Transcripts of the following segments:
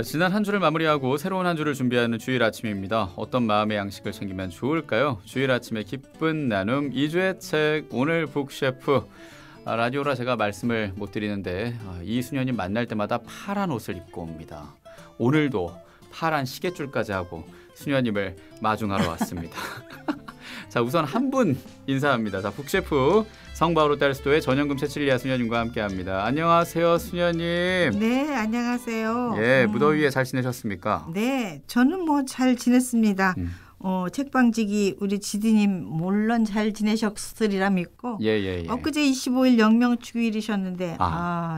지난 한 주를 마무리하고 새로운 한 주를 준비하는 주일 아침입니다. 어떤 마음의 양식을 챙기면 좋을까요? 주일 아침의 기쁜 나눔 2주의 책 오늘 북셰프. 라디오라 제가 말씀을 못 드리는데 이수녀님 만날 때마다 파란 옷을 입고 옵니다. 오늘도 파란 시계줄까지 하고 수녀님을 마중하러 왔습니다. 자, 우선 한 분 인사합니다. 자, 북셰프 성바오로딸스토의 전현금 채칠리아 수녀님과 함께합니다. 안녕하세요, 수녀님. 네, 안녕하세요. 예, 무더위에 잘 지내셨습니까? 네, 저는 뭐 잘 지냈습니다. 책방지기 우리 지디님 물론 잘 지내셨으리라 믿고 예. 엊그제 25일 영명주일이셨는데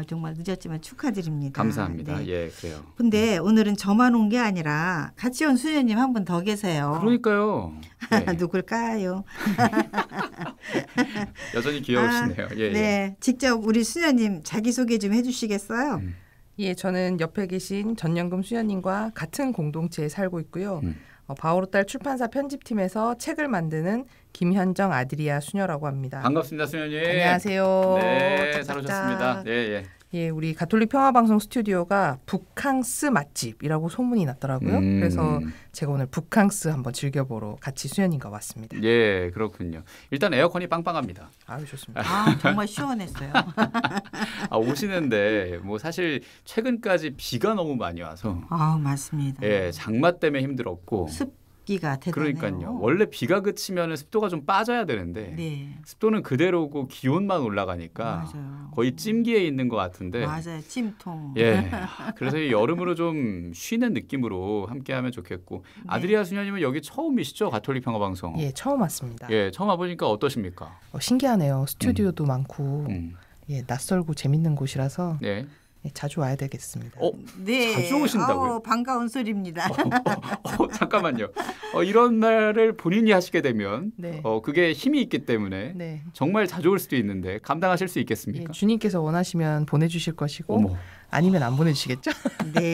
정말 늦었지만 축하드립니다. 감사합니다. 네. 예, 그래요. 근데 오늘은 저만 온 게 아니라 같이 온 수녀님 한 분 더 계세요. 그러니까요. 네. 누굴까요? 여전히 귀여우시네요. 예, 네, 직접 우리 수녀님 자기소개 좀 해주시겠어요? 예, 저는 옆에 계신 전영금 수녀님과 같은 공동체에 살고 있고요. 바오로딸 출판사 편집팀에서 책을 만드는 김현정 아드리아 수녀라고 합니다. 반갑습니다, 수녀님. 안녕하세요. 네, 잘 오셨습니다. 예. 예, 우리 가톨릭 평화방송 스튜디오가 북캉스 맛집이라고 소문이 났더라고요. 그래서 제가 오늘 북캉스 한번 즐겨보러 같이 수녀님과 왔습니다. 예, 그렇군요. 일단 에어컨이 빵빵합니다. 아유, 좋습니다. 정말 시원했어요. 오시는데 뭐 사실 최근까지 비가 너무 많이 와서 맞습니다. 예, 장마 때문에 힘들었고 습기가 대단해요. 그러니까요. 원래 비가 그치면 습도가 좀 빠져야 되는데 네. 습도는 그대로고 기온만 올라가니까 맞아요. 거의 찜기에 있는 것 같은데 맞아요. 찜통. 예. 그래서 이 여름으로 좀 쉬는 느낌으로 함께하면 좋겠고 네. 아드리아 수녀님은 여기 처음이시죠? 가톨릭 평화방송. 예, 처음 왔습니다. 예, 처음 와보니까 어떠십니까? 신기하네요. 스튜디오도 많고 예, 낯설고 재밌는 곳이라서 네. 예, 자주 와야 되겠습니다. 네. 자주 오신다고요? 반가운 소리입니다. 잠깐만요. 이런 말을 본인이 하시게 되면 네. 그게 힘이 있기 때문에 네. 정말 자주 올 수도 있는데 감당하실 수 있겠습니까? 예, 주님께서 원하시면 보내주실 것이고 어머. 아니면 안 보내주시겠죠? 네.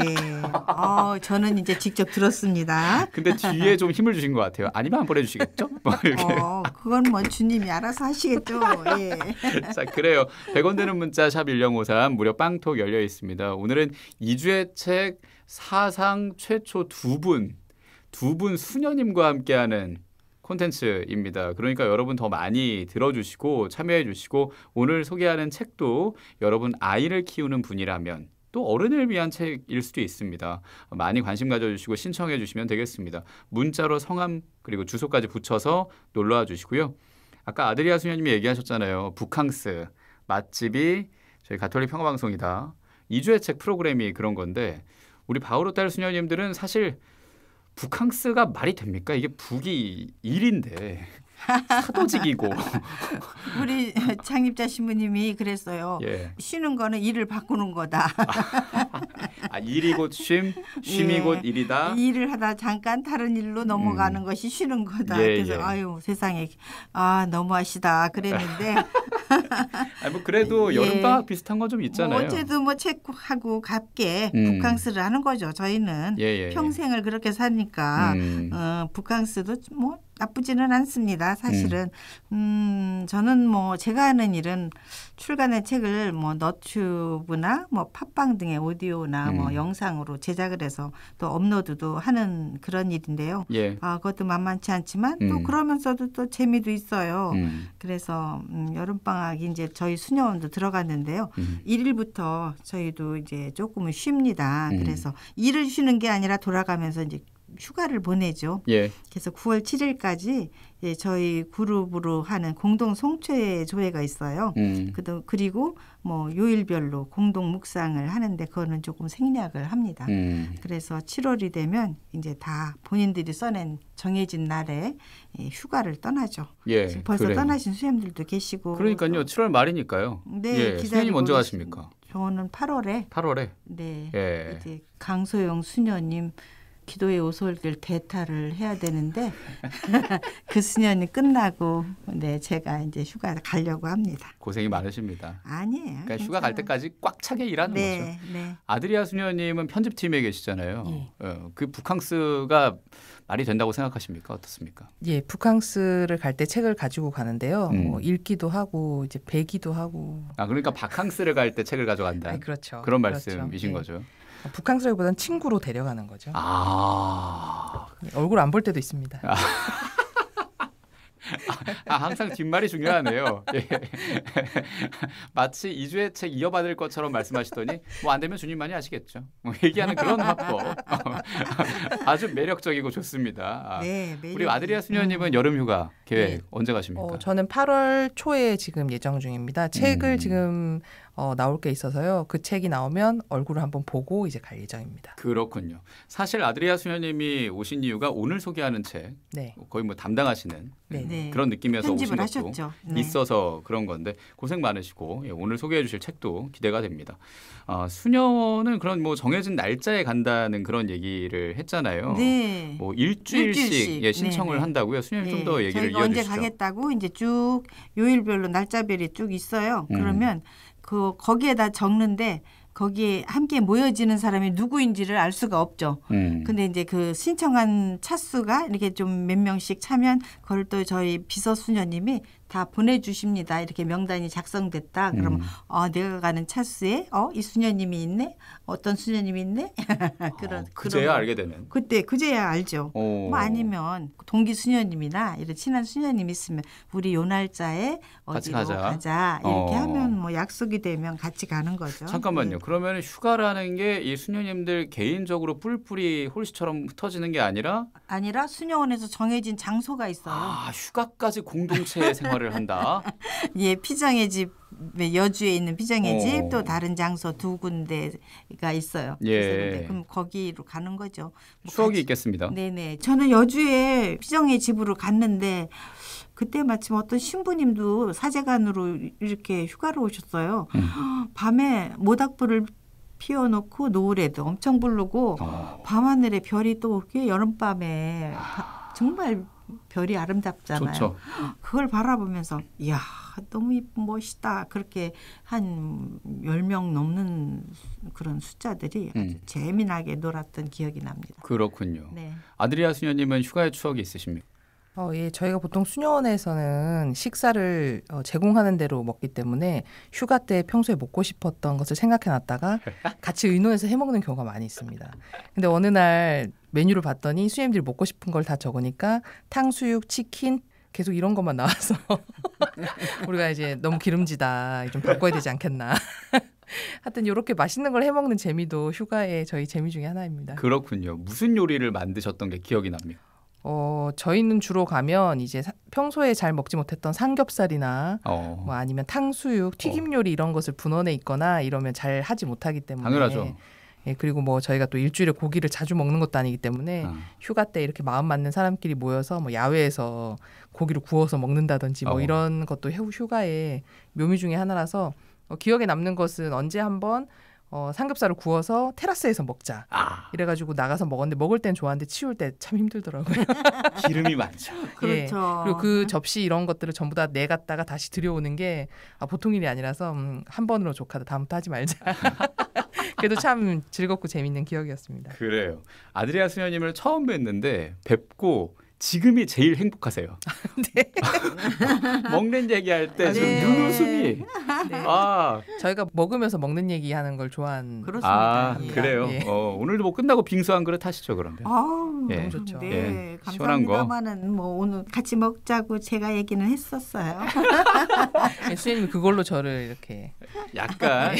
저는 이제 직접 들었습니다. 근데 뒤에 좀 힘을 주신 것 같아요. 아니면 안 보내주시겠죠? 뭐 이렇게. 그건 뭐 주님이 알아서 하시겠죠. 예. 자, 그래요. 100원 되는 문자 샵 1053 무료 빵톡 열려 있습니다. 오늘은 2주의 책 사상 최초 두 분 수녀님과 함께하는 콘텐츠입니다. 그러니까 여러분 더 많이 들어주시고 참여해 주시고 오늘 소개하는 책도 여러분 아이를 키우는 분이라면 또 어른을 위한 책일 수도 있습니다. 많이 관심 가져주시고 신청해 주시면 되겠습니다. 문자로 성함 그리고 주소까지 붙여서 놀러와 주시고요. 아까 아드리아 수녀님이 얘기하셨잖아요. 북캉스 맛집이 저희 가톨릭 평화방송이다. 2주의 책 프로그램이 그런 건데 우리 바오로딸 수녀님들은 사실 북캉스가 말이 됩니까? 이게 북이 일인데 사도직이고 우리 창립자 신부님이 그랬어요. 예. 쉬는 거는 일을 바꾸는 거다. 일이 곧 쉼, 쉼이 예. 곧 일이다. 일을 하다 잠깐 다른 일로 넘어가는 것이 쉬는 거다. 그래서 아유 세상에 너무하시다 그랬는데 뭐 그래도 여름방학 비슷한 건 좀 있잖아요. 어제도 뭐 책하고 같게 북캉스를 하는 거죠. 저희는 평생을 그렇게 사니까 북캉스도 뭐 나쁘지는 않습니다. 사실은 저는 뭐 제가 하는 일은 출간의 책을 뭐 너튜브나 뭐 팟빵 등의 오디오나 뭐 영상으로 제작을 해서 또 업로드도 하는 그런 일인데요. 그것도 만만치 않지만 또 그러면서도 또 재미도 있어요. 그래서 여름방학이 이제 저희 수녀원도 들어갔는데요. 1일부터 저희도 이제 조금은 쉽니다. 그래서 일을 쉬는 게 아니라 돌아가면서 이제 휴가를 보내죠. 그래서 9월 7일까지 저희 그룹으로 하는 공동 송체 조회가 있어요. 그리고 뭐 요일별로 공동 묵상을 하는데 그거는 조금 생략을 합니다. 그래서 7월이 되면 이제 다 본인들이 써낸 정해진 날에 휴가를 떠나죠. 지금 벌써 그래요. 떠나신 수녀님들도 계시고. 그러니까요. 7월 말이니까요. 네, 수녀님 언제 가십니까? 저는 8월에. 8월에? 네. 이제 강소영 수녀님 기도의 오솔길 대타를 해야 되는데 그 수년이 끝나고 제가 이제 휴가 가려고 합니다. 고생이 많으십니다. 아니에요. 그러니까 휴가 갈 때까지 꽉 차게 일하는 거죠. 네. 아드리아 수녀님은 편집팀에 계시잖아요. 그 북캉스가 말이 된다고 생각하십니까? 어떻습니까? 예, 북캉스를 갈 때 책을 가지고 가는데요. 뭐 읽기도 하고 이제 배기도 하고. 그러니까 바캉스를 갈 때 책을 가져간다. 그렇죠. 그런 말씀이신 거죠. 북캉스라기보다는 친구로 데려가는 거죠. 아. 얼굴 안 볼 때도 있습니다. 항상 뒷말이 중요하네요. 예. 마치 2주의 책 이어받을 것처럼 말씀하시더니 뭐 안 되면 주님만이 아시겠죠. 뭐 얘기하는 그런 화법. 아주 매력적이고 좋습니다. 네, 우리 아드리아 수녀님은 여름휴가 계획 언제 가십니까? 저는 8월 초에 지금 예정 중입니다. 책을 지금 나올 게 있어서요. 그 책이 나오면 얼굴을 한번 보고 이제 갈 예정입니다. 그렇군요. 사실 아드리아 수녀님이 오신 이유가 오늘 소개하는 책, 거의 뭐 담당하시는 그런 느낌이어서 오신 것도 하셨죠. 있어서 그런 건데 고생 많으시고 오늘 소개해 주실 책도 기대가 됩니다. 수녀는 그런 뭐 정해진 날짜에 간다는 그런 얘기를 했잖아요. 네. 뭐 일주일씩 신청을 한다고요. 수녀님 좀 더 얘기를 이어주시죠. 언제 가겠다고 이제 쭉 요일별로 날짜별이 쭉 있어요. 그러면 거기에다 적는데 거기에 함께 모여지는 사람이 누구인지를 알 수가 없죠. 근데 이제 그 신청한 차수가 이렇게 좀 몇 명씩 차면 그걸 또 저희 비서 수녀님이 다 보내주십니다. 이렇게 명단이 작성됐다. 그러면 내가 가는 차수에 이 수녀님이 있네. 어떤 수녀님이 있네. 그제야 알게 되는. 그제야 알죠. 뭐 아니면 동기 수녀님이나 이런 친한 수녀님이 있으면 우리 요 날짜에 어디로 가자. 이렇게 하면 뭐 약속이 되면 같이 가는 거죠. 잠깐만요. 그러면 휴가라는 게 이 수녀님들 개인적으로 뿔뿔이 홀씨처럼 흩어지는 게 아니라 수녀원에서 정해진 장소가 있어요. 휴가까지 공동체 생활을 한다. 예, 피정의 집 여주에 있는 피정의 집 또 다른 장소 2군데가 있어요. 예. 그럼 거기로 가는 거죠. 추억이 있겠습니다. 네네. 저는 여주에 피정의 집으로 갔는데 그때 마침 어떤 신부님도 사제관으로 이렇게 휴가를 오셨어요. 밤에 모닥불을 피워놓고 노을에도 엄청 부르고 밤하늘에 별이 또 여름밤에 정말 별이 아름답잖아요. 좋죠. 그걸 바라보면서 이야 너무 멋있다. 그렇게 한 10명 넘는 그런 숫자들이 아주 재미나게 놀았던 기억이 납니다. 그렇군요. 네. 아드리아 수녀님은 휴가의 추억이 있으십니까? 예, 저희가 보통 수녀원에서는 식사를 제공하는 대로 먹기 때문에 휴가 때 평소에 먹고 싶었던 것을 생각해놨다가 같이 의논해서 해먹는 경우가 많이 있습니다. 근데 어느 날 메뉴를 봤더니 수녀님들이 먹고 싶은 걸 다 적으니까 탕수육, 치킨 계속 이런 것만 나와서 우리가 이제 너무 기름지다. 좀 바꿔야 되지 않겠나. 하여튼 이렇게 맛있는 걸 해먹는 재미도 휴가의 저희 재미 중에 하나입니다. 그렇군요. 무슨 요리를 만드셨던 게 기억이 납니까? 저희는 주로 가면 이제 평소에 잘 먹지 못했던 삼겹살이나 뭐 아니면 탕수육, 튀김 요리 이런 것을 분원해 있거나 이러면 잘 하지 못하기 때문에 당연하죠. 예, 그리고 뭐 저희가 또 일주일에 고기를 자주 먹는 것도 아니기 때문에 휴가 때 이렇게 마음 맞는 사람끼리 모여서 뭐 야외에서 고기를 구워서 먹는다든지 뭐 이런 것도 휴가의 묘미 중에 하나라서 기억에 남는 것은 언제 한번 삼겹살을 구워서 테라스에서 먹자. 이래가지고 나가서 먹었는데 먹을 땐 좋았는데 치울 때 참 힘들더라고요. 기름이 많죠. 그렇죠. 예. 그리고 그 접시 이런 것들을 전부 다 내갔다가 다시 들여오는 게 보통 일이 아니라서 한 번으로 족하다 다음부터 하지 말자. 그래도 참 즐겁고 재밌는 기억이었습니다. 그래요. 아드리아 수녀님을 처음 뵀는데 뵙고 지금이 제일 행복하세요. 네. 먹는 얘기할 때 눈웃음이. 네. 저희가 먹으면서 먹는 얘기하는 걸 좋아하는. 그렇습니다. 그래요. 예. 오늘도 뭐 끝나고 빙수 한 그릇 하시죠 그러면. 너무 좋죠. 네, 감사합니다만은 뭐 오늘 같이 먹자고 제가 얘기는 했었어요. 수녀님이 그걸로 저를 이렇게 약간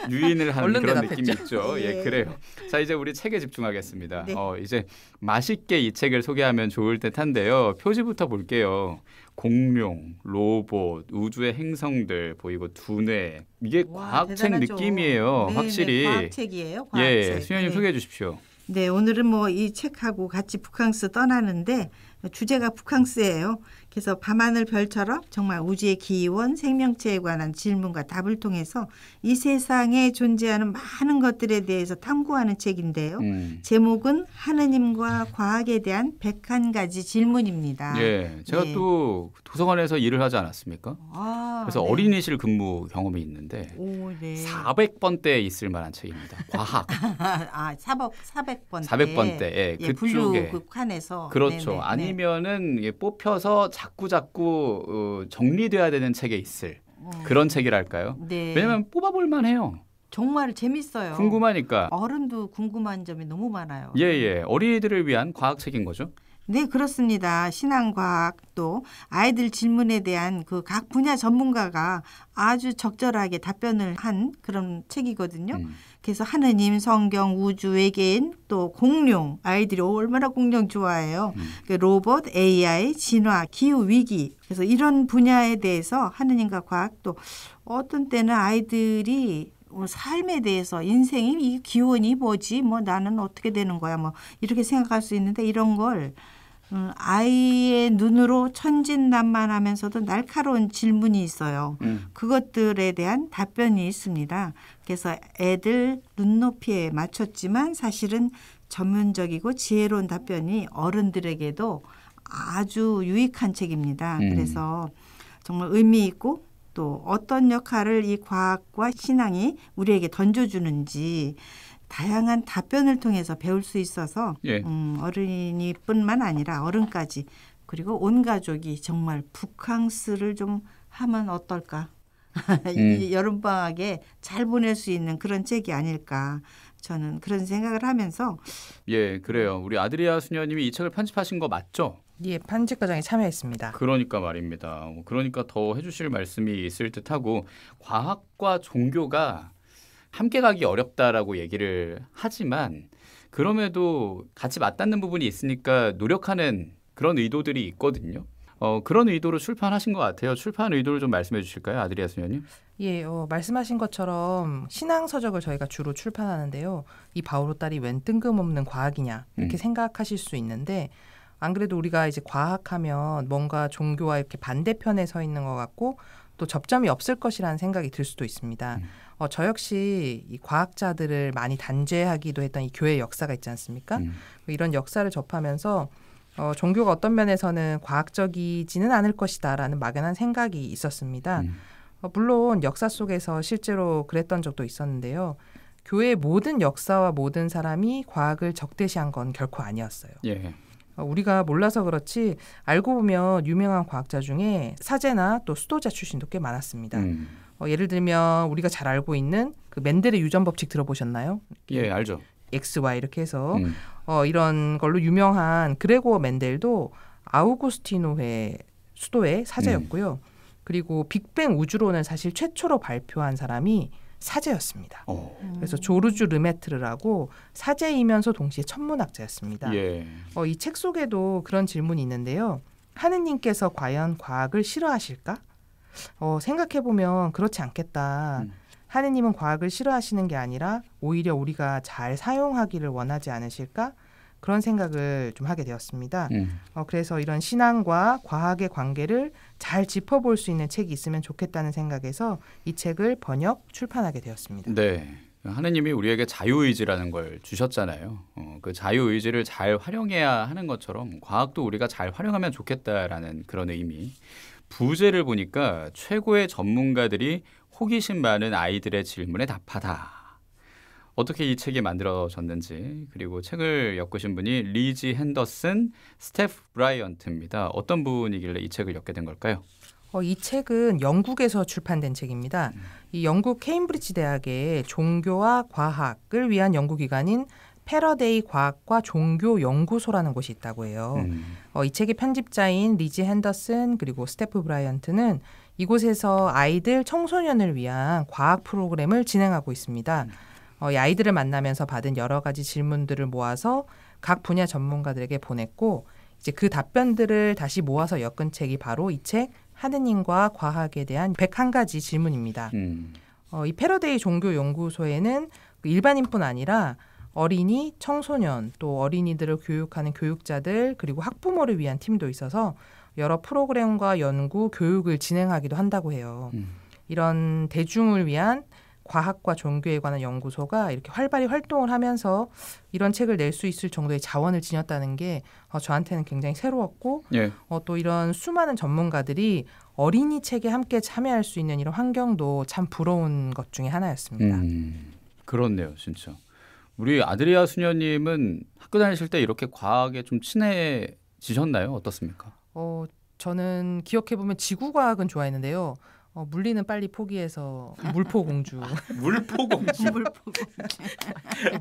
유인을 하는 그런 대답했죠. 느낌이 있죠. 그래요. 자 이제 우리 책에 집중하겠습니다. 네. 이제 맛있게 이 책을 소개하면 좋을 듯한데요. 표지부터 볼게요. 공룡, 로봇, 우주의 행성들 보이고 두뇌. 이게 과학책 대단하죠. 느낌이에요. 네네, 확실히. 과학책이에요. 과학책. 수녀님 소개해 주십시오. 네, 오늘은 뭐 이 책하고 같이 북캉스 떠나는데 주제가 북캉스예요. 그래서 밤하늘 별처럼 정말 우주의 기원, 생명체에 관한 질문과 답을 통해서 이 세상에 존재하는 많은 것들에 대해서 탐구하는 책인데요. 제목은 하느님과 과학에 대한 101가지 질문입니다. 제가 또 도서관에서 일을 하지 않았습니까? 그래서 어린이실 근무 경험이 있는데 400번대에 있을 만한 책입니다. 과학. 400번대. 400번대. 그쪽에. 분류극한에서. 그렇죠. 네네. 아니면은 뽑혀서 자꾸 정리돼야 되는 책에 있을 그런 책이랄까요? 네. 왜냐하면 뽑아볼 만해요. 정말 재밌어요. 궁금하니까. 어른도 궁금한 점이 너무 많아요. 예. 어린이들을 위한 과학책인 거죠? 네, 그렇습니다. 신앙과학도 아이들 질문에 대한 그 각 분야 전문가가 아주 적절하게 답변을 한 그런 책이거든요. 그래서 하느님, 성경, 우주, 외계인, 또 공룡, 아이들이 얼마나 공룡 좋아해요. 로봇, AI, 진화, 기후 위기. 그래서 이런 분야에 대해서 하느님과 과학, 또 어떤 때는 아이들이 삶에 대해서 인생이 이 기원이 뭐지? 뭐 나는 어떻게 되는 거야? 뭐 이렇게 생각할 수 있는데 이런 걸 아이의 눈으로 천진난만하면서도 날카로운 질문이 있어요. 그것들에 대한 답변이 있습니다. 그래서 애들 눈높이에 맞췄지만 사실은 전문적이고 지혜로운 답변이 어른들에게도 아주 유익한 책입니다. 그래서 정말 의미 있고 또 어떤 역할을 이 과학과 신앙이 우리에게 던져주는지 다양한 답변을 통해서 배울 수 있어서 어린이뿐만 아니라 어른까지 그리고 온 가족이 정말 북캉스를 좀 하면 어떨까. 이 여름방학에 잘 보낼 수 있는 그런 책이 아닐까. 저는 그런 생각을 하면서 예, 그래요. 우리 아드리아 수녀님이 이 책을 편집하신 거 맞죠? 예, 편집 과정에 참여했습니다. 그러니까 말입니다. 그러니까 더 해주실 말씀이 있을 듯하고 과학과 종교가 함께 가기 어렵다라고 얘기를 하지만 그럼에도 같이 맞닿는 부분이 있으니까 노력하는 그런 의도들이 있거든요. 그런 의도로 출판하신 것 같아요. 출판 의도를 좀 말씀해 주실까요, 아드리아 수녀님? 예, 말씀하신 것처럼 신앙서적을 저희가 주로 출판하는데요. 이 바오로 딸이 웬 뜬금없는 과학이냐 이렇게 생각하실 수 있는데 안 그래도 우리가 이제 과학하면 뭔가 종교와 이렇게 반대편에 서 있는 것 같고 또 접점이 없을 것이라는 생각이 들 수도 있습니다. 저 역시 이 과학자들을 많이 단죄하기도 했던 이 교회의 역사가 있지 않습니까? 이런 역사를 접하면서 종교가 어떤 면에서는 과학적이지는 않을 것이다라는 막연한 생각이 있었습니다. 물론 역사 속에서 실제로 그랬던 적도 있었는데요. 교회의 모든 역사와 모든 사람이 과학을 적대시한 건 결코 아니었어요. 예. 우리가 몰라서 그렇지 알고 보면 유명한 과학자 중에 사제나 또 수도자 출신도 꽤 많았습니다. 예를 들면 우리가 잘 알고 있는 그 맨델의 유전 법칙 들어보셨나요? 예, 알죠. X, Y 이렇게 해서 이런 걸로 유명한 그레고어 맨델도 아우구스티노회 수도의 사제였고요. 그리고 빅뱅 우주론을 사실 최초로 발표한 사람이 사제였습니다. 그래서 조르주 르메트르라고 사제이면서 동시에 천문학자였습니다. 예. 이 책 속에도 그런 질문이 있는데요. 하느님께서 과연 과학을 싫어하실까? 생각해보면 그렇지 않겠다. 하느님은 과학을 싫어하시는 게 아니라 오히려 우리가 잘 사용하기를 원하지 않으실까? 그런 생각을 좀 하게 되었습니다. 그래서 이런 신앙과 과학의 관계를 잘 짚어볼 수 있는 책이 있으면 좋겠다는 생각에서 이 책을 번역, 출판하게 되었습니다. 네. 하느님이 우리에게 자유의지라는 걸 주셨잖아요. 그 자유의지를 잘 활용해야 하는 것처럼 과학도 우리가 잘 활용하면 좋겠다라는 그런 의미. 부제를 보니까 최고의 전문가들이 호기심 많은 아이들의 질문에 답하다. 어떻게 이 책이 만들어졌는지 그리고 책을 엮으신 분이 리지 핸더슨, 스테프 브라이언트입니다. 어떤 분이길래 이 책을 엮게 된 걸까요? 이 책은 영국에서 출판된 책입니다. 이 영국 케임브리지 대학의 종교와 과학을 위한 연구기관인 패러데이 과학과 종교 연구소라는 곳이 있다고 해요. 이 책의 편집자인 리지 핸더슨 그리고 스테프 브라이언트는 이곳에서 아이들, 청소년을 위한 과학 프로그램을 진행하고 있습니다. 이 아이들을 만나면서 받은 여러 가지 질문들을 모아서 각 분야 전문가들에게 보냈고 이제 그 답변들을 다시 모아서 엮은 책이 바로 이 책 하느님과 과학에 대한 101가지 질문입니다. 이 패러데이 종교연구소에는 일반인뿐 아니라 어린이, 청소년, 또 어린이들을 교육하는 교육자들 그리고 학부모를 위한 팀도 있어서 여러 프로그램과 연구, 교육을 진행하기도 한다고 해요. 이런 대중을 위한 과학과 종교에 관한 연구소가 이렇게 활발히 활동을 하면서 이런 책을 낼 수 있을 정도의 자원을 지녔다는 게 저한테는 굉장히 새로웠고 예. 또 이런 수많은 전문가들이 어린이 책에 함께 참여할 수 있는 이런 환경도 참 부러운 것 중에 하나였습니다. 그렇네요, 진짜. 우리 아드리아 수녀님은 학교 다니실 때 이렇게 과학에 좀 친해지셨나요? 어떻습니까? 저는 기억해보면 지구과학은 좋아했는데요. 물리는 빨리 포기해서 물포공주. 물포공주.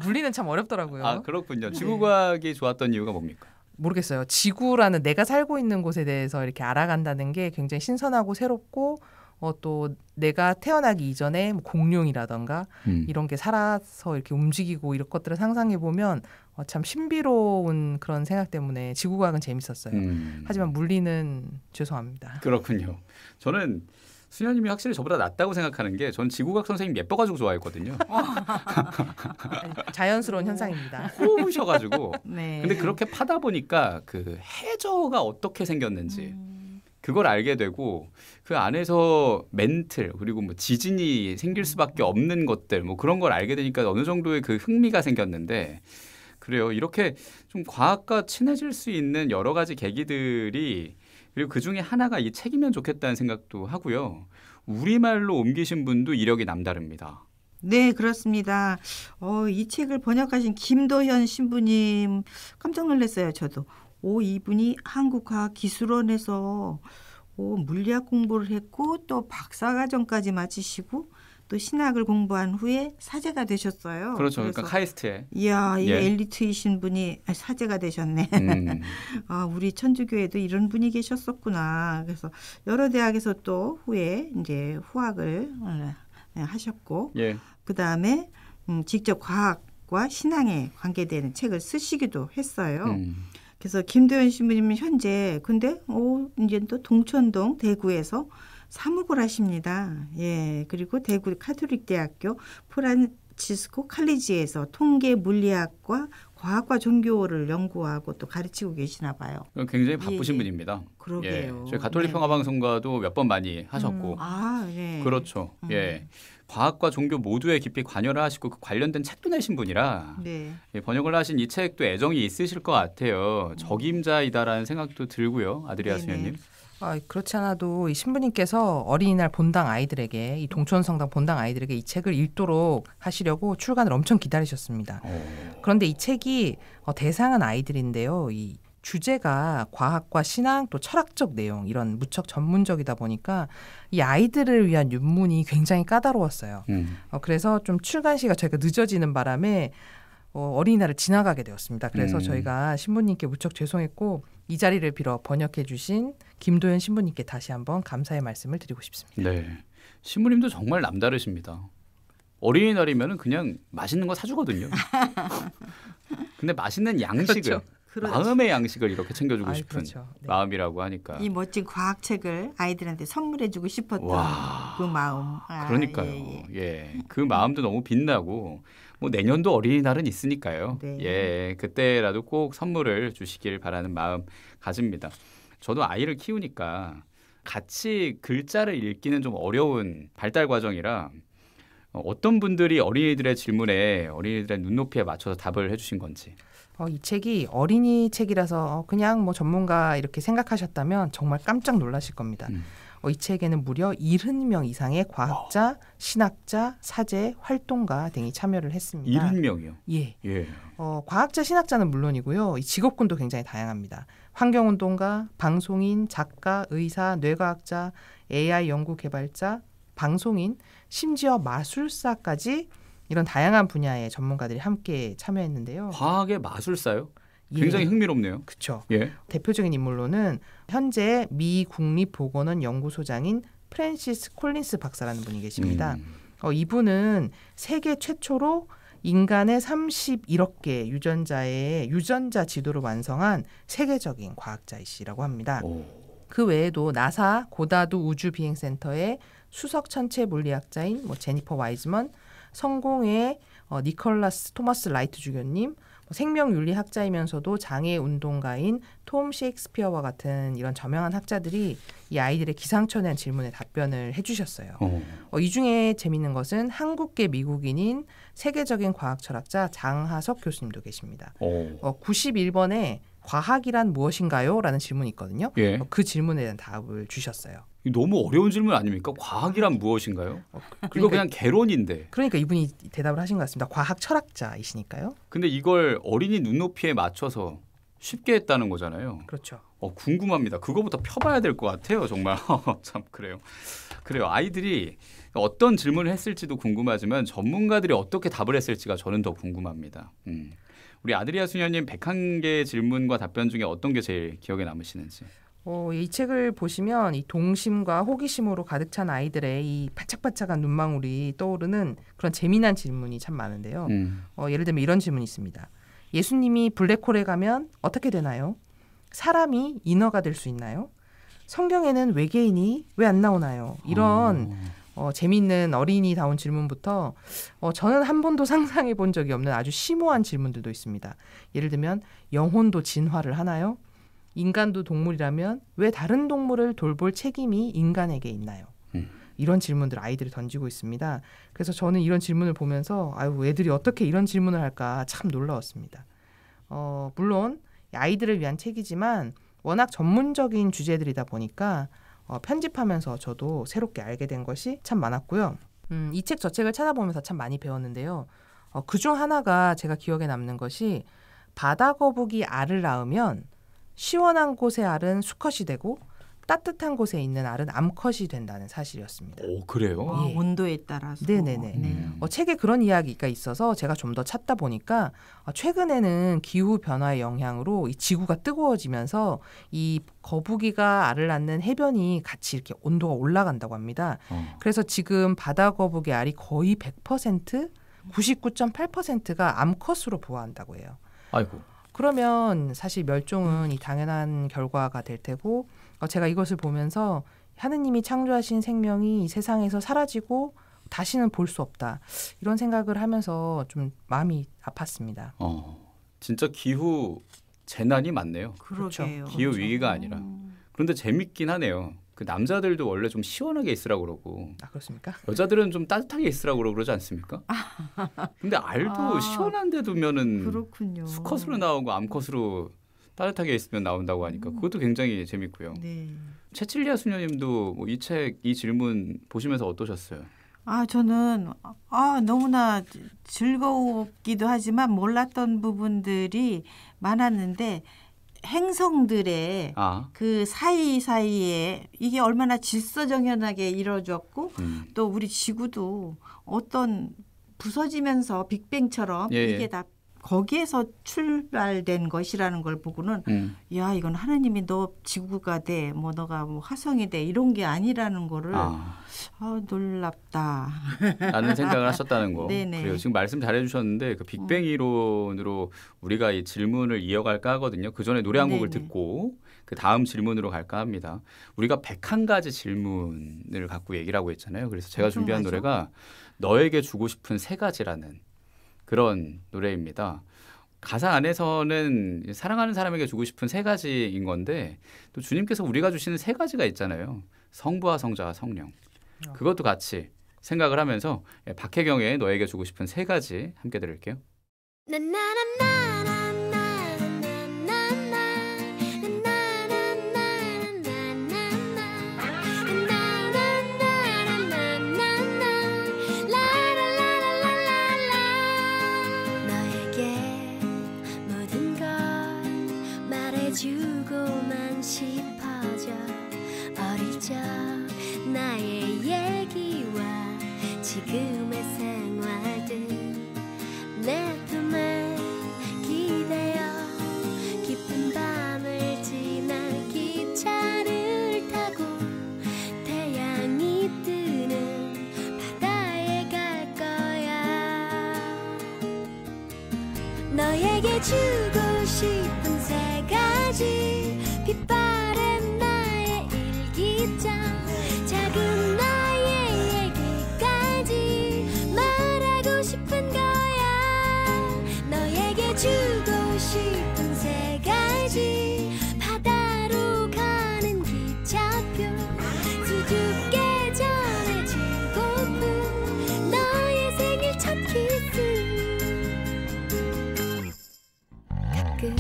물리는 참 어렵더라고요. 아 그렇군요. 지구과학이 좋았던 이유가 뭡니까? 모르겠어요. 지구라는 내가 살고 있는 곳에 대해서 이렇게 알아간다는 게 굉장히 신선하고 새롭고 또 내가 태어나기 이전에 뭐 공룡이라던가 이런 게 살아서 이렇게 움직이고 이런 것들을 상상해 보면 참 신비로운 그런 생각 때문에 지구과학은 재밌었어요. 하지만 물리는 죄송합니다. 그렇군요. 저는 수녀님이 확실히 저보다 낫다고 생각하는 게 전 지구과학 선생님 예뻐가지고 좋아했거든요. 자연스러운 현상입니다. 고우셔가지고. 네. 근데 그렇게 파다 보니까 그 해저가 어떻게 생겼는지 그걸 알게 되고 그 안에서 멘틀 그리고 뭐 지진이 생길 수밖에 없는 것들 뭐 그런 걸 알게 되니까 어느 정도의 그 흥미가 생겼는데 그래요. 이렇게 좀 과학과 친해질 수 있는 여러 가지 계기들이 그리고 그중에 하나가 이 책이면 좋겠다는 생각도 하고요. 우리말로 옮기신 분도 이력이 남다릅니다. 네, 그렇습니다. 이 책을 번역하신 김도현 신부님 깜짝 놀랐어요. 저도. 이분이 한국과학기술원에서 물리학 공부를 했고 또 박사과정까지 마치시고 또 신학을 공부한 후에 사제가 되셨어요. 그렇죠. 그러니까 카이스트에. 이야, 이 엘리트이신 분이 사제가 되셨네. 우리 천주교에도 이런 분이 계셨었구나. 그래서 여러 대학에서 또 후에 이제 후학을 하셨고, 예. 그 다음에 직접 과학과 신앙에 관계되는 책을 쓰시기도 했어요. 그래서 김도현 신부님은 현재 근데 이제 또 동천동 대구에서 사무를 하십니다. 예, 그리고 대구 카톨릭대학교 프란치스코 칼리지에서 통계 물리학과 과학과 종교를 연구하고 또 가르치고 계시나 봐요. 굉장히 바쁘신 분입니다. 그러게요. 저희 가톨릭 평화방송과도 몇 번 많이 하셨고. 네. 그렇죠. 예. 과학과 종교 모두에 깊이 관여를 하시고 그 관련된 책도 내신 분이라 네. 예, 번역을 하신 이 책도 애정이 있으실 것 같아요. 적임자이다라는 생각도 들고요. 아드리아 수녀님. 그렇지 않아도 이 신부님께서 어린이날 본당 아이들에게 이 동천성당 본당 아이들에게 이 책을 읽도록 하시려고 출간을 엄청 기다리셨습니다. 그런데 이 책이 대상은 아이들인데요. 이 주제가 과학과 신앙 또 철학적 내용 이런 무척 전문적이다 보니까 이 아이들을 위한 윤문이 굉장히 까다로웠어요. 그래서 좀 출간 시가 저희가 늦어지는 바람에 어린이날을 지나가게 되었습니다. 그래서 저희가 신부님께 무척 죄송했고 이 자리를 빌어 번역해 주신 김도현 신부님께 다시 한번 감사의 말씀을 드리고 싶습니다. 네, 신부님도 정말 남다르십니다. 어린이날이면 그냥 맛있는 거 사주거든요. 근데 맛있는 양식을 그렇죠. 마음의 양식을 이렇게 챙겨주고 싶은 그렇죠. 네. 마음이라고 하니까 이 멋진 과학책을 아이들한테 선물해주고 싶었던 그 마음. 그러니까요. 예. 그 마음도 너무 빛나고 뭐 내년도 어린이날은 있으니까요. 네. 예, 그때라도 꼭 선물을 주시길 바라는 마음 가집니다. 저도 아이를 키우니까 같이 글자를 읽기는 좀 어려운 발달 과정이라 어떤 분들이 어린이들의 질문에 어린이들의 눈높이에 맞춰서 답을 해주신 건지. 이 책이 어린이 책이라서 그냥 뭐 전문가 이렇게 생각하셨다면 정말 깜짝 놀라실 겁니다. 이 책에는 무려 70명 이상의 과학자, 신학자, 사제, 활동가 등이 참여를 했습니다. 70명이요? 예. 예. 과학자, 신학자는 물론이고요. 이 직업군도 굉장히 다양합니다. 환경운동가, 방송인, 작가, 의사, 뇌과학자, AI 연구 개발자, 방송인, 심지어 마술사까지 이런 다양한 분야의 전문가들이 함께 참여했는데요. 과학의 마술사요? 굉장히 흥미롭네요. 그렇죠. 예. 대표적인 인물로는 현재 미 국립보건원 연구소장인 프랜시스 콜린스 박사라는 분이 계십니다. 이분은 세계 최초로 인간의 31억 개의 유전자의 유전자 지도를 완성한 세계적인 과학자이시라고 합니다. 그 외에도 나사 고다드 우주비행센터의 수석 천체 물리학자인 제니퍼 와이즈먼, 성공의 니콜라스 토머스 라이트 주교님, 생명윤리학자이면서도 장애운동가인 톰 셰익스피어와 같은 이런 저명한 학자들이 이 아이들의 기상천외한 질문에 답변을 해주셨어요. 이 중에 재미있는 것은 한국계 미국인인 세계적인 과학철학자 장하석 교수님도 계십니다. 91번에 과학이란 무엇인가요? 라는 질문이 있거든요. 예. 그 질문에 대한 답을 주셨어요. 너무 어려운 질문 아닙니까? 과학이란 무엇인가요? 이거 그냥 개론인데. 그러니까 이분이 대답을 하신 것 같습니다. 과학 철학자이시니까요. 근데 이걸 어린이 눈높이에 맞춰서 쉽게 했다는 거잖아요. 그렇죠. 궁금합니다. 그거부터 펴봐야 될 것 같아요. 정말. 참 그래요. 아이들이 어떤 질문을 했을지도 궁금하지만 전문가들이 어떻게 답을 했을지가 저는 더 궁금합니다. 우리 아드리아 수녀님 101개 질문과 답변 중에 어떤 게 제일 기억에 남으시는지. 이 책을 보시면 이 동심과 호기심으로 가득 찬 아이들의 이 반짝반짝한 눈망울이 떠오르는 그런 재미난 질문이 참 많은데요. 예를 들면 이런 질문이 있습니다. 예수님이 블랙홀에 가면 어떻게 되나요? 사람이 인어가 될 수 있나요? 성경에는 외계인이 왜 안 나오나요? 이런 재미있는 어린이다운 질문부터 저는 한 번도 상상해 본 적이 없는 아주 심오한 질문들도 있습니다. 예를 들면 영혼도 진화를 하나요? 인간도 동물이라면 왜 다른 동물을 돌볼 책임이 인간에게 있나요? 이런 질문들 아이들이 던지고 있습니다. 그래서 저는 이런 질문을 보면서 애들이 어떻게 이런 질문을 할까 참 놀라웠습니다. 물론 아이들을 위한 책이지만 워낙 전문적인 주제들이다 보니까 편집하면서 저도 새롭게 알게 된 것이 참 많았고요. 이 책 저 책을 찾아보면서 참 많이 배웠는데요. 그중 하나가 제가 기억에 남는 것이 바다거북이 알을 낳으면 시원한 곳의 알은 수컷이 되고 따뜻한 곳에 있는 알은 암컷이 된다는 사실이었습니다. 오, 그래요? 예. 온도에 따라서. 네네네. 책에 그런 이야기가 있어서 제가 좀 더 찾다 보니까 최근에는 기후 변화의 영향으로 이 지구가 뜨거워지면서 이 거북이가 알을 낳는 해변이 같이 이렇게 온도가 올라간다고 합니다. 그래서 지금 바다 거북이 알이 거의 100%, 99.8%가 암컷으로 부화한다고 해요. 아이고. 그러면 사실 멸종은 이 당연한 결과가 될 테고 제가 이것을 보면서 하느님이 창조하신 생명이 이 세상에서 사라지고 다시는 볼 수 없다. 이런 생각을 하면서 좀 마음이 아팠습니다. 진짜 기후 재난이 많네요. 그러게요. 기후 위기가 아니라. 그런데 재밌긴 하네요. 그 남자들도 원래 좀 시원하게 있으라고 그러고. 그렇습니까? 여자들은 좀 따뜻하게 있으라고 그러지 않습니까? 근데 알도 시원한 데 두면은 그렇군요. 수컷으로 나오고 암컷으로 따뜻하게 있으면 나온다고 하니까 그것도 굉장히 재밌고요. 네. 채칠리아 수녀님도 이 책, 이 질문 보시면서 어떠셨어요? 저는 너무나 즐거웠기도 하지만 몰랐던 부분들이 많았는데 행성들의 그 사이사이에 이게 얼마나 질서정연하게 이루어졌고 또 우리 지구도 어떤 부서지면서 빅뱅처럼 이게 다 거기에서 출발된 것이라는 걸 보고는 야 이건 하느님이 너 지구가 돼 뭐 너가 뭐 화성이 돼 이런 게 아니라는 거를 놀랍다 라는 생각을 하셨다는 거. 네네. 그래요. 지금 말씀 잘해주셨는데 그 빅뱅 이론으로 우리가 이 질문을 이어갈까 하거든요. 그 전에 노래 한 곡을 듣고 그 다음 질문으로 갈까 합니다. 우리가 101가지 질문을 갖고 얘기를 하고 있잖아요. 그래서 제가 준비한 노래가 너에게 주고 싶은 3가지라는 그런 노래입니다. 가사 안에서는 사랑하는 사람에게 주고 싶은 3가지인 건데 또 주님께서 우리가 주시는 3가지가 있잖아요. 성부와 성자와 성령. 그것도 같이 생각을 하면서 박혜경의 너에게 주고 싶은 3가지 함께 들을게요. 주고만 싶어져 어릴 적 나의 얘기와 지금의 생활들 내 품에 기대어 깊은 밤을 지나 기차를 타고 태양이 뜨는 바다에 갈 거야. 너에게 주고 싶은 3가지 빛바랜 나의 일기장 작은 나의 얘기까지 말하고 싶은 거야. 너에게 주고 싶은 3가지 바다로 가는 기차표 수줍게 전해주고픈 너의 생일 첫 키스 가끔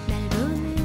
날 보는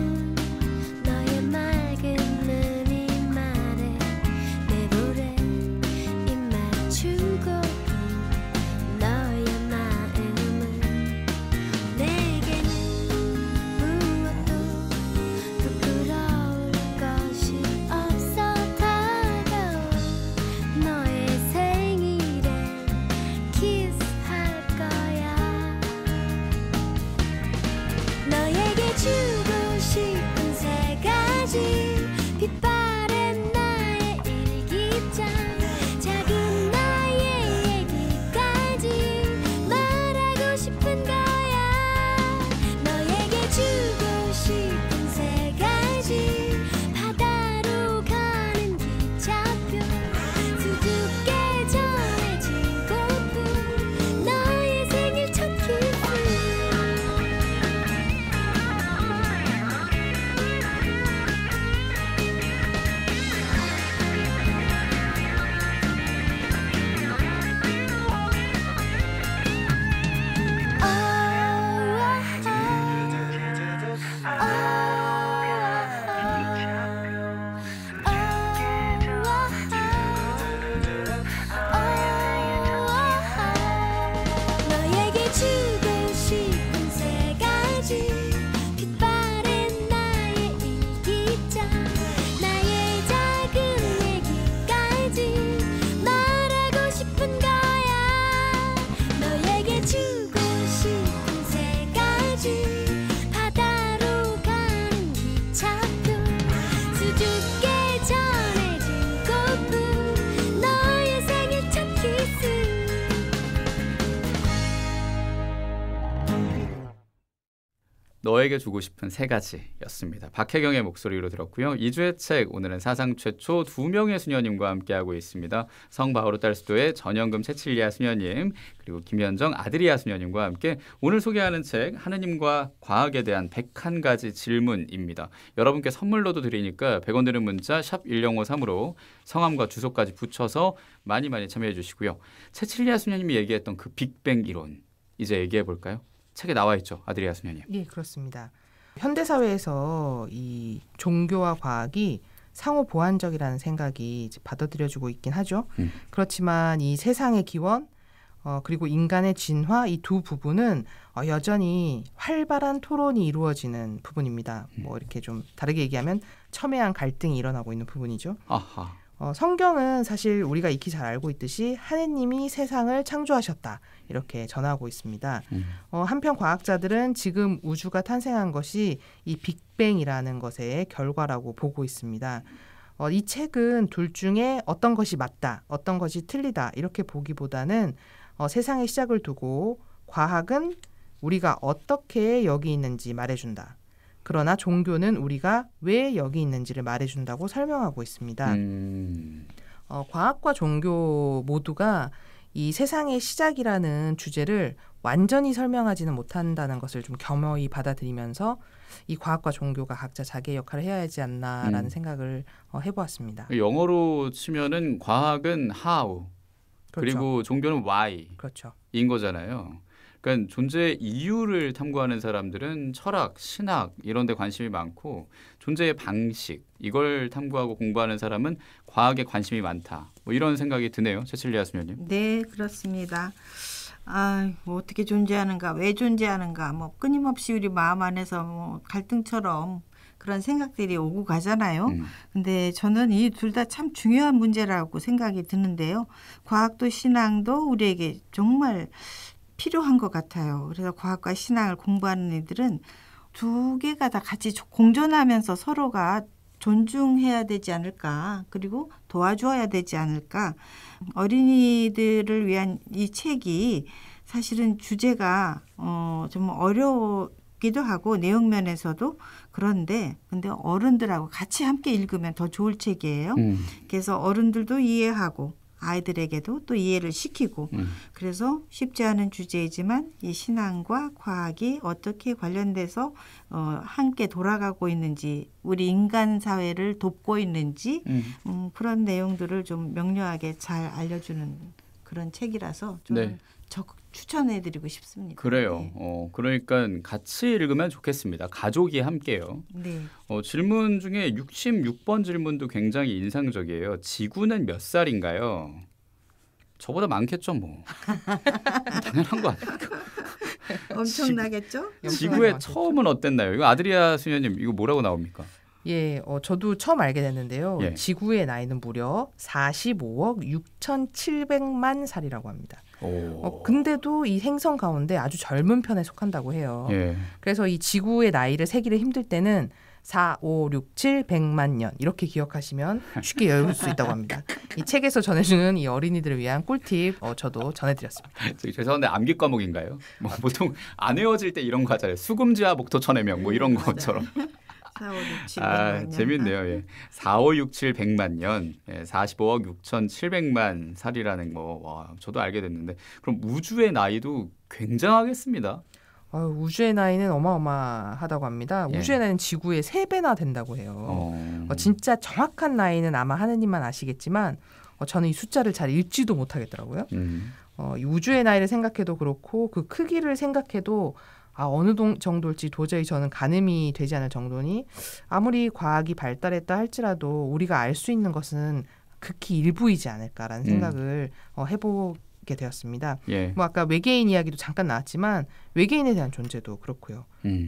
너에게 주고 싶은 세 가지였습니다. 박혜경의 목소리로 들었고요. 2주의 책 오늘은 사상 최초 2명의 수녀님과 함께하고 있습니다. 성 바오로달수도의 전영금 채칠리아 수녀님 그리고 김현정 아드리아 수녀님과 함께 오늘 소개하는 책 하느님과 과학에 대한 101가지 질문입니다. 여러분께 선물로도 드리니까 100원 드는 문자 샵 1053으로 성함과 주소까지 붙여서 많이 참여해 주시고요. 채칠리아 수녀님이 얘기했던 그 빅뱅 이론 이제 얘기해 볼까요? 책에 나와 있죠, 아드리아 수녀님. 예, 그렇습니다. 현대 사회에서 이 종교와 과학이 상호 보완적이라는 생각이 이제 받아들여지고 있긴 하죠. 그렇지만 이 세상의 기원 그리고 인간의 진화 이 두 부분은 여전히 활발한 토론이 이루어지는 부분입니다. 뭐 이렇게 좀 다르게 얘기하면 첨예한 갈등이 일어나고 있는 부분이죠. 아하. 성경은 사실 우리가 익히 잘 알고 있듯이 하느님이 세상을 창조하셨다 이렇게 전하고 있습니다. 한편 과학자들은 지금 우주가 탄생한 것이 이 빅뱅이라는 것의 결과라고 보고 있습니다. 이 책은 둘 중에 어떤 것이 맞다, 어떤 것이 틀리다 이렇게 보기보다는 세상의 시작을 두고 과학은 우리가 어떻게 여기 있는지 말해준다. 그러나 종교는 우리가 왜 여기 있는지를 말해준다고 설명하고 있습니다. 과학과 종교 모두가 이 세상의 시작이라는 주제를 완전히 설명하지는 못한다는 것을 좀 겸허히 받아들이면서 이 과학과 종교가 각자 자기의 역할을 해야 하지 않나라는 생각을 해보았습니다. 영어로 치면은 과학은 how, 그렇죠. 그리고 종교는 why 그렇죠. 인 거잖아요. 그러니까 존재의 이유를 탐구하는 사람들은 철학, 신학 이런 데 관심이 많고 존재의 방식 이걸 탐구하고 공부하는 사람은 과학에 관심이 많다. 뭐 이런 생각이 드네요. 채칠리아 수녀님. 네, 그렇습니다. 뭐 어떻게 존재하는가, 왜 존재하는가, 뭐 끊임없이 우리 마음 안에서 뭐 갈등처럼 그런 생각들이 오고 가잖아요. 근데 저는 이 둘 다 참 중요한 문제라고 생각이 드는데요. 과학도 신앙도 우리에게 정말 필요한 것 같아요. 그래서 과학과 신앙을 공부하는 이들은 두 개가 다 같이 공존하면서 서로가 존중해야 되지 않을까, 그리고 도와주어야 되지 않을까. 어린이들을 위한 이 책이 사실은 주제가 좀 어렵기도 하고 내용 면에서도 그런데 근데 어른들하고 같이 함께 읽으면 더 좋을 책이에요. 그래서 어른들도 이해하고 아이들에게도 또 이해를 시키고 그래서 쉽지 않은 주제이지만 이 신앙과 과학이 어떻게 관련돼서 함께 돌아가고 있는지 우리 인간 사회를 돕고 있는지 그런 내용들을 좀 명료하게 잘 알려주는 그런 책이라서 저는 네. 적극 추천해드리고 싶습니다. 그래요. 네. 그러니까 같이 읽으면 좋겠습니다. 가족이 함께요. 네. 질문 중에 66번 질문도 굉장히 인상적이에요. 지구는 몇 살인가요? 저보다 많겠죠 뭐. 당연한 거 아닙니까? 엄청나겠죠? 지구의 처음은 어땠나요? 이거 아드리아 수녀님 이거 뭐라고 나옵니까? 예, 저도 처음 알게 됐는데요. 예. 지구의 나이는 무려 45억 6,700만 살이라고 합니다. 근데도 이 행성 가운데 아주 젊은 편에 속한다고 해요. 예. 그래서 이 지구의 나이를 세기를 힘들 때는 4, 5, 6, 7, 100만 년 이렇게 기억하시면 쉽게 외울 수 있다고 합니다. 이 책에서 전해주는 이 어린이들을 위한 꿀팁 저도 전해드렸습니다. 죄송한데 암기 과목인가요? 뭐 보통 안 외워질 때 이런 거 하잖아요. 수금지와 목토천해명 뭐 이런 것처럼. 4, 5, 6, 7, 100만 년. 재밌네요. 예. 4, 5, 6, 7, 100만 년. 45억 6,700만 살이라는 거. 와, 저도 알게 됐는데 그럼 우주의 나이도 굉장하겠습니다. 우주의 나이는 어마어마하다고 합니다. 예. 우주의 나이는 지구의 3배나 된다고 해요. 진짜 정확한 나이는 아마 하느님만 아시겠지만 저는 이 숫자를 잘 읽지도 못하겠더라고요. 이 우주의 나이를 생각해도 그렇고 그 크기를 생각해도 어느 정도일지 도저히 저는 가늠이 되지 않을 정도니 아무리 과학이 발달했다 할지라도 우리가 알 수 있는 것은 극히 일부이지 않을까라는 생각을 해보게 되었습니다. 예. 뭐 아까 외계인 이야기도 잠깐 나왔지만 외계인에 대한 존재도 그렇고요.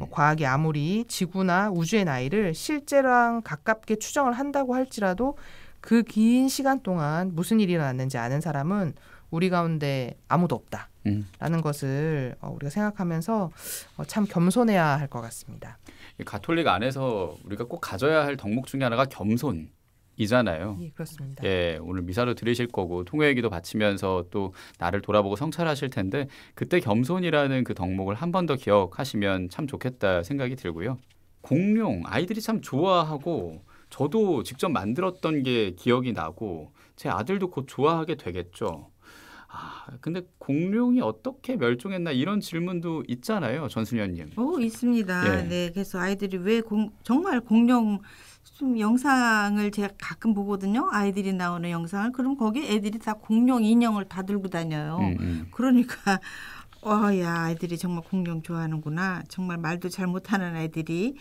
과학이 아무리 지구나 우주의 나이를 실제랑 가깝게 추정을 한다고 할지라도 그 긴 시간 동안 무슨 일이 일어났는지 아는 사람은 우리 가운데 아무도 없다라는 것을 우리가 생각하면서 참 겸손해야 할 것 같습니다. 가톨릭 안에서 우리가 꼭 가져야 할 덕목 중에 하나가 겸손이라는 이잖아요. 예, 그렇습니다. 예, 오늘 미사도 들으실 거고 통회기도 바치면서 또 나를 돌아보고 성찰하실 텐데 그때 겸손이라는 그 덕목을 한 번 더 기억하시면 참 좋겠다 생각이 들고요. 공룡 아이들이 참 좋아하고 저도 직접 만들었던 게 기억이 나고 제 아들도 곧 좋아하게 되겠죠. 근데 공룡이 어떻게 멸종했나 이런 질문도 있잖아요, 전수연님. 있습니다. 예. 네, 그래서 아이들이 왜 정말 공룡 좀 영상을 제가 가끔 보거든요. 아이들이 나오는 영상을. 그럼 거기 애들이 다 공룡 인형을 다 들고 다녀요. 그러니까 야, 아이들이 정말 공룡 좋아하는구나. 정말 말도 잘 못하는 아이들이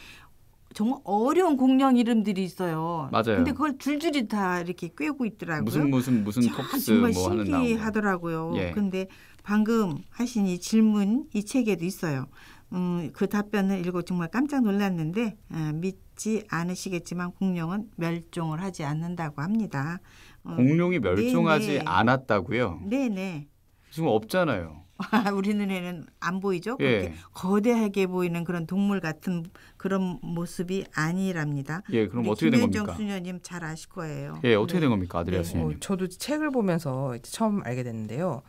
정말 어려운 공룡 이름들이 있어요. 맞아요. 근데 그걸 줄줄이 다 이렇게 꿰고 있더라고요. 무슨 톱스 정말 뭐 하는 나오고. 신기하더라고요. 예. 근데 방금 하신 이 질문 이 책에도 있어요. 그 답변을 읽고 정말 깜짝 놀랐는데 믿지 않으시겠지만 공룡은 멸종을 하지 않는다고 합니다. 공룡이 멸종하지 네네. 않았다고요? 네네. 지금 없잖아요. 우리 눈에는 안 보이죠? 예. 그렇게 거대하게 보이는 그런 동물 같은 그런 모습이 아니랍니다. 예, 그럼 어떻게 된 겁니까? 김현정 수녀님 잘 아실 거예요. 예, 어떻게 네. 된 겁니까, 아드리아 수녀님? 저도 책을 보면서 이제 처음 알게 됐는데요.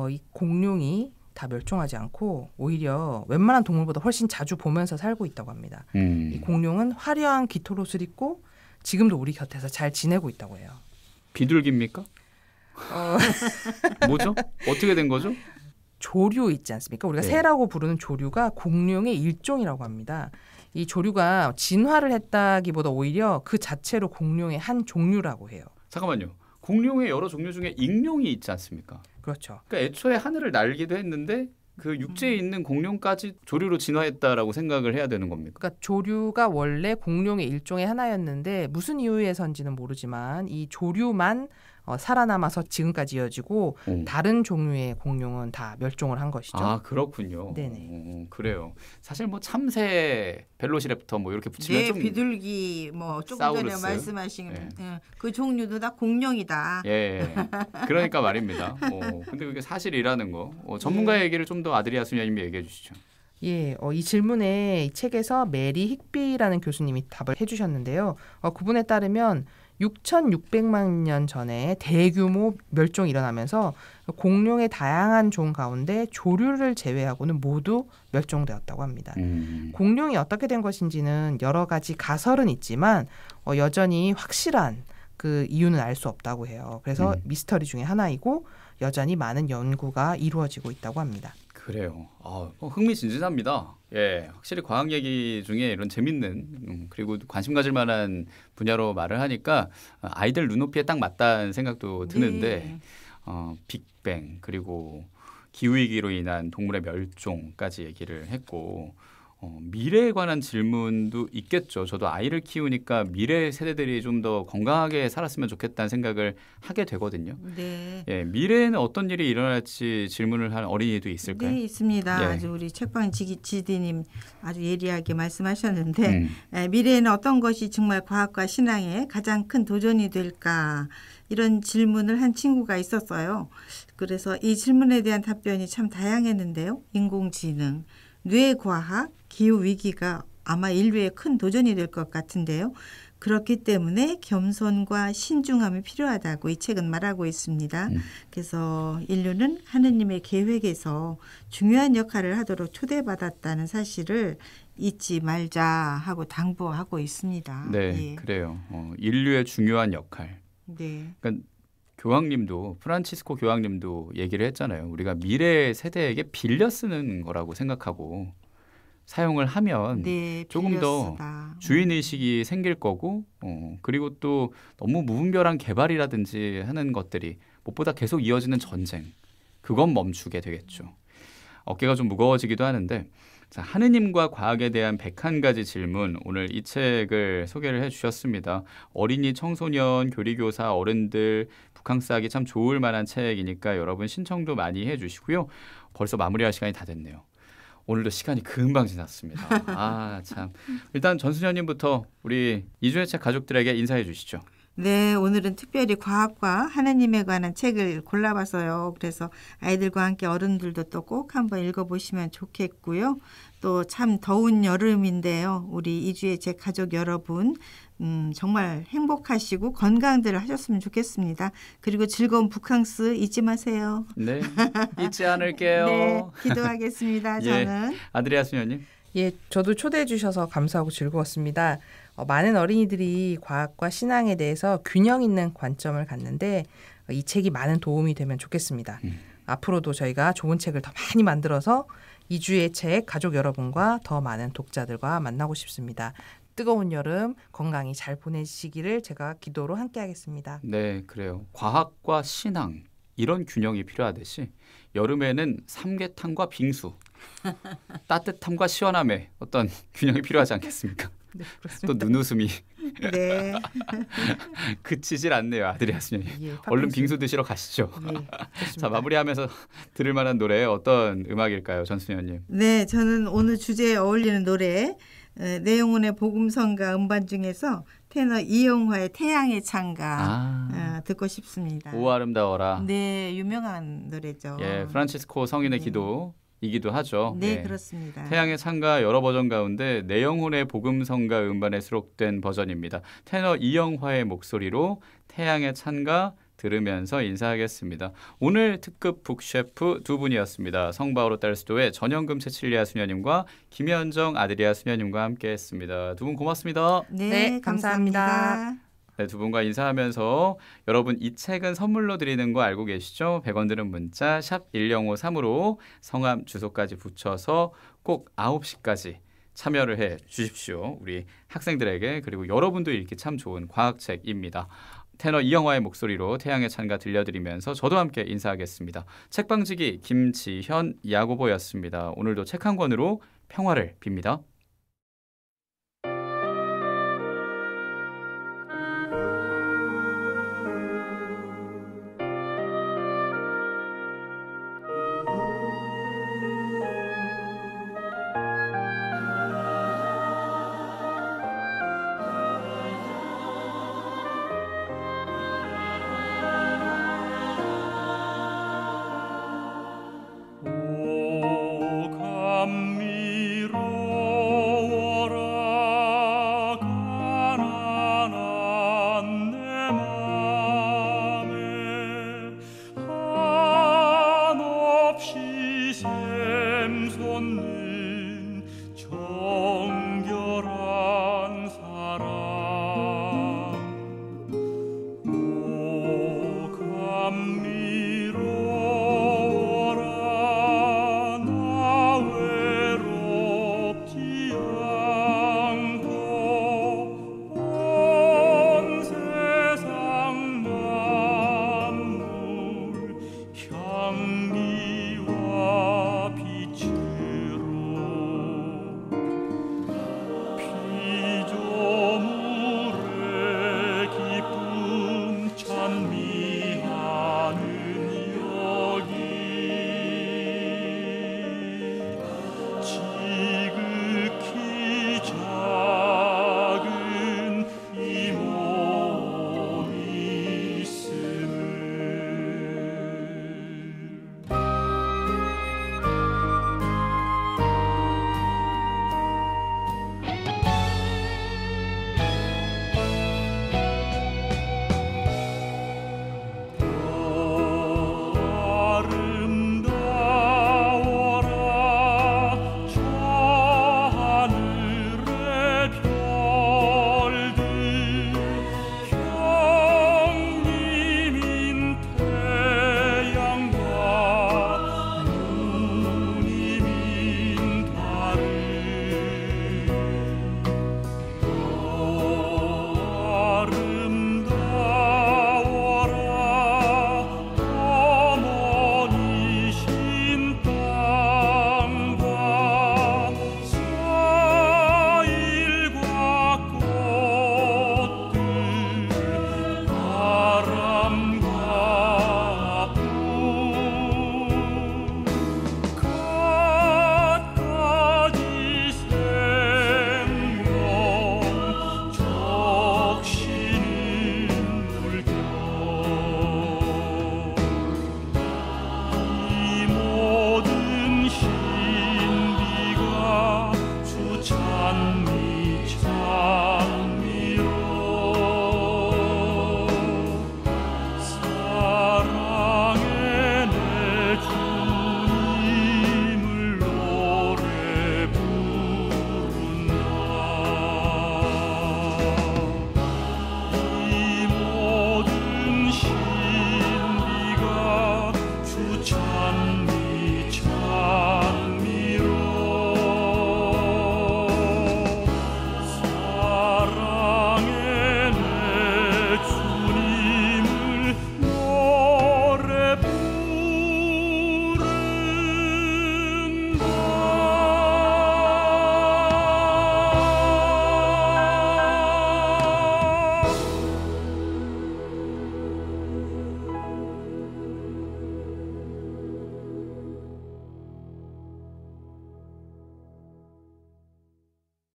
이 공룡이 다 멸종하지 않고 오히려 웬만한 동물보다 훨씬 자주 보면서 살고 있다고 합니다. 이 공룡은 화려한 깃털옷을 입고 지금도 우리 곁에서 잘 지내고 있다고 해요. 비둘기입니까? 뭐죠? 어떻게 된 거죠? 조류 있지 않습니까? 우리가 네. 새라고 부르는 조류가 공룡의 일종이라고 합니다. 이 조류가 진화를 했다기보다 오히려 그 자체로 공룡의 한 종류라고 해요. 잠깐만요. 공룡의 여러 종류 중에 익룡이 있지 않습니까? 그렇죠. 그러니까 애초에 하늘을 날기도 했는데 그 육지에 있는 공룡까지 조류로 진화했다라고 생각을 해야 되는 겁니까? 그러니까 조류가 원래 공룡의 일종의 하나였는데 무슨 이유에선지는 모르지만 이 조류만 살아남아서 지금까지 이어지고 다른 종류의 공룡은 다 멸종을 한 것이죠. 아, 그렇군요. 네네. 그래요. 사실 뭐 참새, 벨로시랩터 뭐 이렇게 붙이면 네, 좀 비둘기 뭐 조금 사우루스. 전에 말씀하신 네. 그 종류도 다 공룡이다. 예. 그러니까 말입니다. 근데 그게 사실이라는 거. 전문가의 얘기를 좀 더 아드리아 수녀님이 얘기해 주시죠. 예, 이 질문에 이 책에서 메리 힉비라는 교수님이 답을 해주셨는데요. 그분에 따르면 6,600만 년 전에 대규모 멸종이 일어나면서 공룡의 다양한 종 가운데 조류를 제외하고는 모두 멸종되었다고 합니다. 공룡이 어떻게 된 것인지는 여러 가지 가설은 있지만 여전히 확실한 그 이유는 알 수 없다고 해요. 그래서 미스터리 중에 하나이고 여전히 많은 연구가 이루어지고 있다고 합니다. 그래요. 흥미진진합니다. 예, 확실히 과학 얘기 중에 이런 재밌는 그리고 관심 가질 만한 분야로 말을 하니까 아이들 눈높이에 딱 맞다는 생각도 드는데 빅뱅 그리고 기후위기로 인한 동물의 멸종까지 얘기를 했고 미래에 관한 질문도 있겠죠. 저도 아이를 키우니까 미래 세대들이 좀 더 건강하게 살았으면 좋겠다는 생각을 하게 되거든요. 네. 예, 미래에는 어떤 일이 일어날지 질문을 한 어린이도 있을까요? 네, 있습니다. 예. 아주 우리 책방 지디님 아주 예리하게 말씀하셨는데 미래에는 어떤 것이 정말 과학과 신앙의 가장 큰 도전이 될까 이런 질문을 한 친구가 있었어요. 그래서 이 질문에 대한 답변이 참 다양했는데요. 인공지능, 뇌과학, 기후위기가 아마 인류의 큰 도전이 될 것 같은데요. 그렇기 때문에 겸손과 신중함이 필요하다고 이 책은 말하고 있습니다. 그래서 인류는 하느님의 계획에서 중요한 역할을 하도록 초대받았다는 사실을 잊지 말자 하고 당부하고 있습니다. 네, 예. 그래요. 인류의 중요한 역할. 네. 그러니까 교황님도 프란치스코 교황님도 얘기를 했잖아요. 우리가 미래 세대에게 빌려 쓰는 거라고 생각하고 사용을 하면 네, 조금 더 빌렸으다. 주인 의식이 생길 거고 그리고 또 너무 무분별한 개발이라든지 하는 것들이 무엇보다 계속 이어지는 전쟁 그건 멈추게 되겠죠. 어깨가 좀 무거워지기도 하는데 자, 하느님과 과학에 대한 101가지 질문 오늘 이 책을 소개를 해주셨습니다. 어린이, 청소년, 교리교사, 어른들 북캉스하기 참 좋을 만한 책이니까 여러분 신청도 많이 해주시고요. 벌써 마무리할 시간이 다 됐네요. 오늘도 시간이 금방 지났습니다. 참. 일단 전수녀님부터 우리 이주의 책 가족들에게 인사해 주시죠. 네, 오늘은 특별히 과학과 하느님에 관한 책을 골라봤어요. 그래서 아이들과 함께 어른들도 또 꼭 한번 읽어보시면 좋겠고요. 또 참 더운 여름인데요. 우리 이주의 제 가족 여러분 정말 행복하시고 건강들 하셨으면 좋겠습니다. 그리고 즐거운 북캉스 잊지 마세요. 네, 잊지 않을게요. 네, 기도하겠습니다. 저는. 아드리아 수녀님. 예, 저도 초대해 주셔서 감사하고 즐거웠습니다. 많은 어린이들이 과학과 신앙에 대해서 균형 있는 관점을 갖는데 이 책이 많은 도움이 되면 좋겠습니다. 앞으로도 저희가 좋은 책을 더 많이 만들어서 이주의 책 가족 여러분과 더 많은 독자들과 만나고 싶습니다. 뜨거운 여름 건강히 잘 보내시기를 제가 기도로 함께하겠습니다. 네, 그래요. 과학과 신앙 이런 균형이 필요하듯이 여름에는 삼계탕과 빙수, 따뜻함과 시원함의 어떤 균형이 필요하지 않겠습니까? 네, 그렇습니다. 또 눈웃음이 네. 그치질 않네요, 아드리아 수녀님. 예, 얼른 빙수 드시러 가시죠. 예, 자, 마무리하면서 들을 만한 노래 어떤 음악일까요, 전수녀님? 네, 저는 오늘 주제에 어울리는 노래 내 영혼의 복음성가 음반 중에서 테너 이영화의 태양의 창가 듣고 싶습니다. 오 아름다워라. 네, 유명한 노래죠. 예, 프란치스코 성인의 기도이기도 하죠. 네, 예. 그렇습니다. 태양의 창가 여러 버전 가운데 내 영혼의 복음성가 음반에 수록된 버전입니다. 테너 이영화의 목소리로 태양의 창가 들으면서 인사하겠습니다. 오늘 특급 북셰프 두 분이었습니다. 성바오로 딸수도의 전영금 채칠리아 수녀님과 김현정 아드리아 수녀님과 함께했습니다. 두 분 고맙습니다. 네, 감사합니다. 네, 두 분과 인사하면서 여러분 이 책은 선물로 드리는 거 알고 계시죠? 100원 드는 문자 샵 1053으로 성함 주소까지 붙여서 꼭 9시까지 참여를 해 주십시오. 우리 학생들에게 그리고 여러분도 읽기 참 좋은 과학책입니다. 테너 이영화의 목소리로 태양의 찬가 들려드리면서 저도 함께 인사하겠습니다. 책방지기 김지현 야고보였습니다. 오늘도 책 한 권으로 평화를 빕니다.